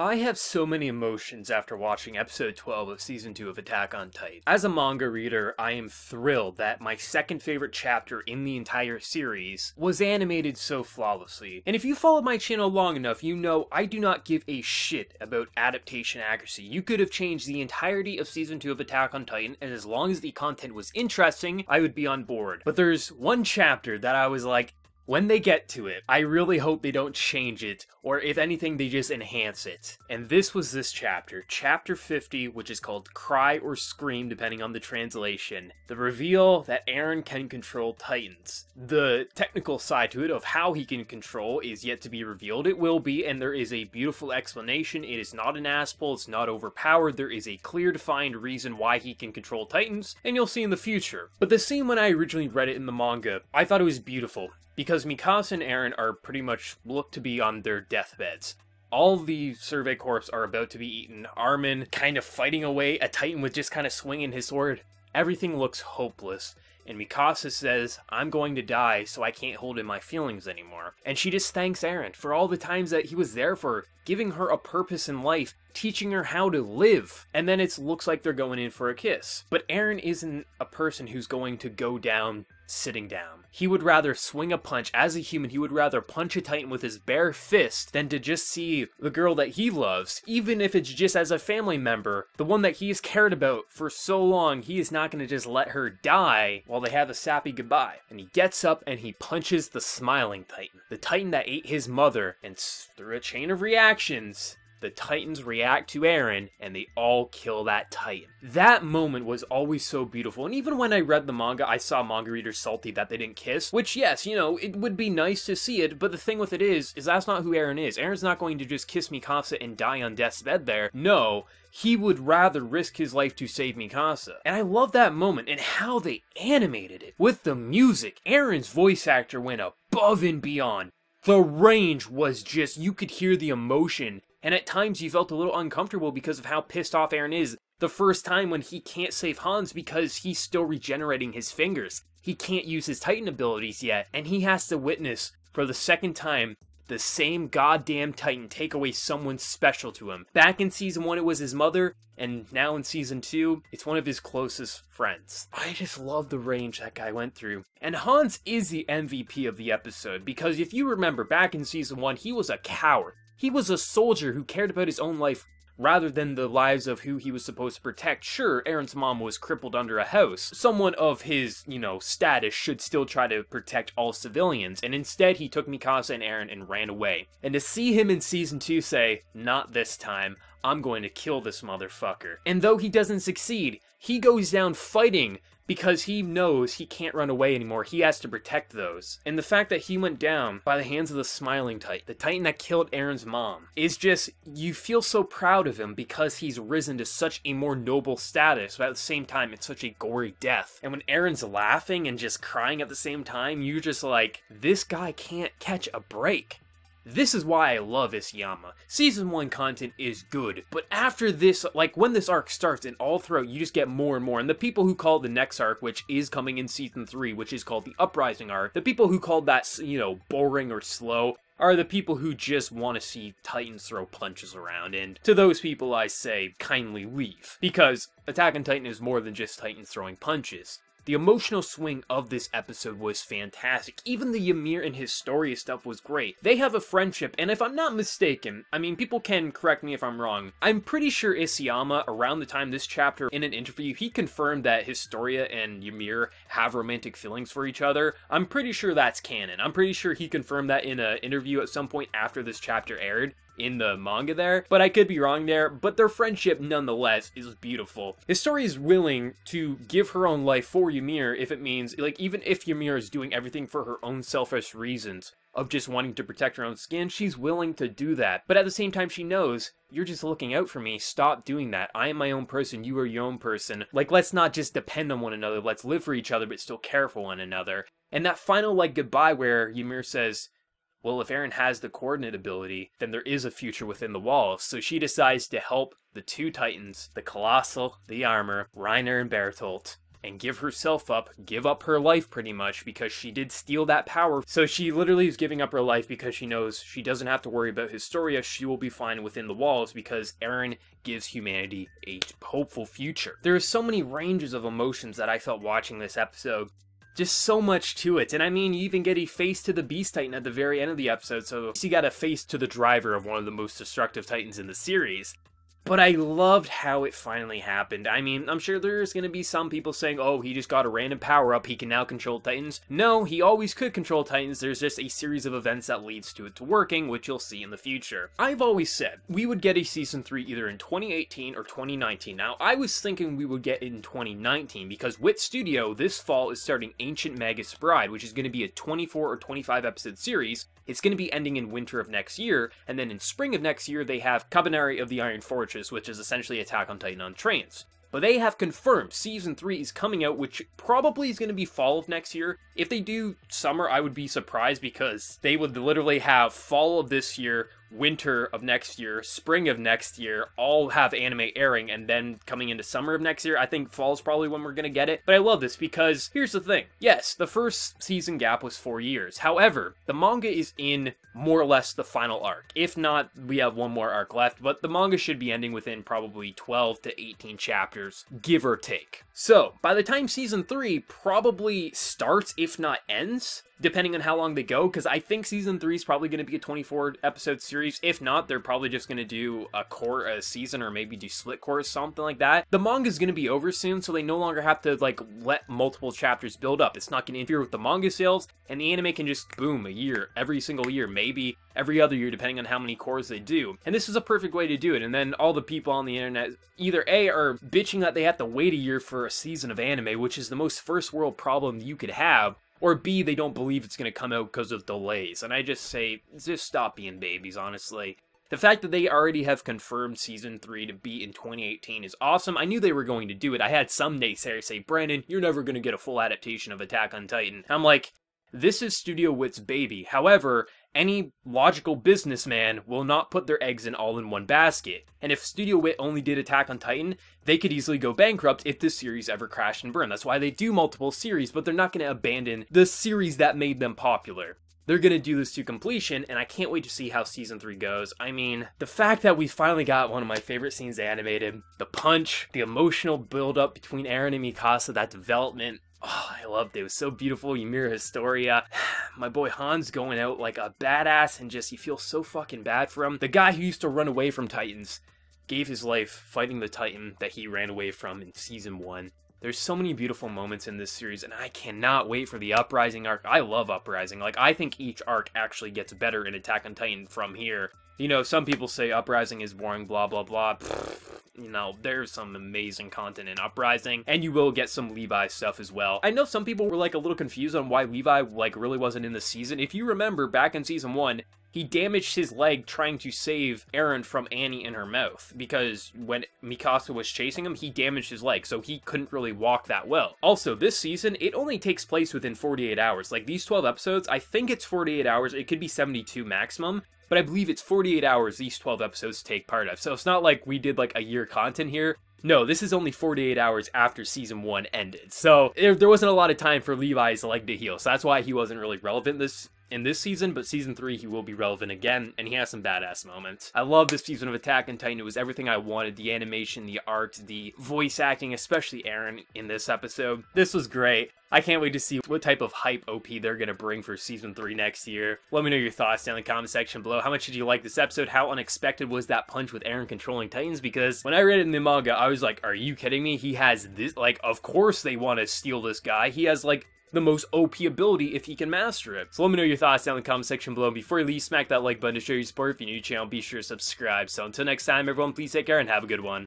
I have so many emotions after watching episode 12 of season 2 of Attack on Titan. As a manga reader, I am thrilled that my second favorite chapter in the entire series was animated so flawlessly. And if you followed my channel long enough, you know I do not give a shit about adaptation accuracy. You could have changed the entirety of season 2 of Attack on Titan, and as long as the content was interesting, I would be on board. But there's one chapter that I was like, when they get to it, I really hope they don't change it, or if anything, they just enhance it. And this was this chapter, chapter 50, which is called Cry or Scream, depending on the translation. The reveal that Eren can control Titans. The technical side to it of how he can control is yet to be revealed. It will be, and there is a beautiful explanation. It is not an asshole, it's not overpowered, there is a clear defined reason why he can control Titans, and you'll see in the future. But the scene when I originally read it in the manga, I thought it was beautiful. Because Mikasa and Eren are pretty much looked to be on their deathbeds. All the Survey Corps are about to be eaten. Armin kind of fighting away, a Titan with just kind of swinging his sword. Everything looks hopeless. And Mikasa says, I'm going to die, so I can't hold in my feelings anymore. And she just thanks Eren for all the times that he was there for her, giving her a purpose in life, teaching her how to live. And then it looks like they're going in for a kiss. But Eren isn't a person who's going to go down sitting down. He would rather swing a punch. As a human, he would rather punch a Titan with his bare fist than to just see the girl that he loves, even if it's just as a family member, the one that he's cared about for so long. He is not going to just let her die while they have a sappy goodbye. And he gets up and he punches the smiling Titan, the Titan that ate his mother, and through a chain of reactions, the Titans react to Eren, and they all kill that Titan. That moment was always so beautiful, and even when I read the manga, I saw manga readers salty that they didn't kiss, which, yes, you know, it would be nice to see it, but the thing with it is that's not who Eren is. Eren's not going to just kiss Mikasa and die on death's bed there. No, he would rather risk his life to save Mikasa. And I love that moment and how they animated it. With the music, Eren's voice actor went above and beyond. The range was just, you could hear the emotion. And at times you felt a little uncomfortable because of how pissed off Eren is. The first time when he can't save Hans because he's still regenerating his fingers. He can't use his Titan abilities yet, and he has to witness, for the second time, the same goddamn Titan take away someone special to him. Back in season 1 it was his mother, and now in season 2, it's one of his closest friends. I just love the range that guy went through. And Hans is the MVP of the episode, because if you remember, back in season 1, he was a coward. He was a soldier who cared about his own life rather than the lives of who he was supposed to protect. Sure, Eren's mom was crippled under a house. Someone of his, status should still try to protect all civilians, and instead he took Mikasa and Eren and ran away. And to see him in season 2 say, not this time, I'm going to kill this motherfucker. And though he doesn't succeed, he goes down fighting because he knows he can't run away anymore. He has to protect those. And the fact that he went down by the hands of the smiling Titan, the Titan that killed Eren's mom, is just, you feel so proud of him because he's risen to such a more noble status, but at the same time, it's such a gory death. And when Eren's laughing and just crying at the same time, you're just like, this guy can't catch a break. This is why I love Isayama. Season 1 content is good, but after this, like when this arc starts and all throughout, you just get more and more. And the people who call the next arc, which is coming in season 3, which is called the Uprising arc, the people who called that, boring or slow, are the people who just want to see Titans throw punches around. And to those people I say, kindly leave. Because Attack on Titan is more than just Titans throwing punches. The emotional swing of this episode was fantastic. Even the Ymir and Historia stuff was great. They have a friendship, and if I'm not mistaken, I mean, people can correct me if I'm wrong, I'm pretty sure Isayama, around the time this chapter, in an interview, he confirmed that Historia and Ymir have romantic feelings for each other. I'm pretty sure that's canon. I'm pretty sure he confirmed that in an interview at some point after this chapter aired in the manga there, but I could be wrong there, but their friendship nonetheless is beautiful. Historia is willing to give her own life for Ymir if it means, even if Ymir is doing everything for her own selfish reasons of just wanting to protect her own skin, she's willing to do that. But at the same time, she knows, you're just looking out for me, stop doing that. I am my own person, you are your own person. Let's not just depend on one another, let's live for each other, but still care for one another. And that final, goodbye where Ymir says, well, if Eren has the coordinate ability, then there is a future within the walls, so she decides to help the two Titans, the Colossal, the Armor, Reiner and Bertolt, and give herself up, give up her life pretty much, because she did steal that power. So she literally is giving up her life because she knows she doesn't have to worry about Historia. She will be fine within the walls because Eren gives humanity a hopeful future. There are so many ranges of emotions that I felt watching this episode. Just so much to it. And I mean, you even get a face to the Beast Titan at the very end of the episode, so you got a face to the driver of one of the most destructive Titans in the series. But I loved how it finally happened. I mean, I'm sure there's going to be some people saying, oh, he just got a random power-up, he can now control Titans. No, he always could control Titans, there's just a series of events that leads to it to working, which you'll see in the future. I've always said, we would get a Season 3 either in 2018 or 2019. Now, I was thinking we would get it in 2019, because Wit Studio this fall is starting Ancient Magus Bride, which is going to be a 24 or 25 episode series. It's going to be ending in winter of next year, and then in spring of next year they have Kabaneri of the Iron Fortress, which is essentially Attack on Titan on trains. But they have confirmed Season 3 is coming out, which probably is going to be fall of next year. If they do summer, I would be surprised, because they would literally have fall of this year, winter of next year, spring of next year, all have anime airing, and then coming into summer of next year, I think fall is probably when we're gonna get it. But I love this because, here's the thing. Yes, the first season gap was 4 years. However, the manga is in more or less the final arc. If not, we have one more arc left, but the manga should be ending within probably 12 to 18 chapters, give or take. So, by the time Season 3 probably starts, if not ends, depending on how long they go, because I think Season 3 is probably going to be a 24 episode series. If not, they're probably just going to do a season, or maybe do split course, something like that. The manga is going to be over soon, so they no longer have to like let multiple chapters build up. It's not going to interfere with the manga sales, and the anime can just boom a year, every single year, maybe every other year, depending on how many cores they do. And this is a perfect way to do it. And then all the people on the internet either A, are bitching that they have to wait a year for a season of anime, which is the most first world problem you could have, or B, they don't believe it's going to come out because of delays. And I just say, just stop being babies, honestly. The fact that they already have confirmed Season 3 to be in 2018 is awesome. I knew they were going to do it. I had some naysayers say, Brandon, you're never going to get a full adaptation of Attack on Titan. I'm like, this is Studio Wit's baby. However, any logical businessman will not put their eggs all in one basket. And if Studio Wit only did Attack on Titan, they could easily go bankrupt if this series ever crashed and burned. That's why they do multiple series, but they're not going to abandon the series that made them popular. They're going to do this to completion, and I can't wait to see how Season 3 goes. I mean, the fact that we finally got one of my favorite scenes animated, the punch, the emotional build-up between Eren and Mikasa, that development, oh, I loved it. It was so beautiful. Ymir and Historia. My boy Han's going out like a badass, and just, you feel so fucking bad for him. The guy who used to run away from Titans gave his life fighting the Titan that he ran away from in Season 1. There's so many beautiful moments in this series, and I cannot wait for the Uprising arc. I love Uprising. Like, I think each arc actually gets better in Attack on Titan from here. You know, some people say Uprising is boring, blah, blah, blah. You know, there's some amazing content in Uprising, and you will get some Levi stuff as well. I know some people were, like, a little confused on why Levi, like, really wasn't in the season. If you remember, back in Season 1, he damaged his leg trying to save Eren from Annie in her mouth, because when Mikasa was chasing him, he damaged his leg, so he couldn't really walk that well. Also, this season, it only takes place within 48 hours. Like, these 12 episodes, I think it's 48 hours, it could be 72 maximum, but I believe it's 48 hours these 12 episodes take part of. So it's not like we did like a year content here. No, this is only 48 hours after Season 1 ended. So there wasn't a lot of time for Levi's leg to heal. So that's why he wasn't really relevant in this season, but Season 3 he will be relevant again, and he has some badass moments. I love this season of Attack on Titan. It was everything I wanted. The animation, the art, the voice acting, especially Eren in this episode. This was great. I can't wait to see what type of hype OP they're going to bring for Season 3 next year. Let me know your thoughts down in the comment section below. How much did you like this episode? How unexpected was that punch with Eren controlling Titans? Because when I read it in the manga, I was like, are you kidding me? He has this, like, of course they want to steal this guy. He has, like, the most OP ability if he can master it. So let me know your thoughts down in the comment section below. Before you leave, smack that like button to show your support. If you're new to the channel, be sure to subscribe. So until next time, everyone, please take care and have a good one.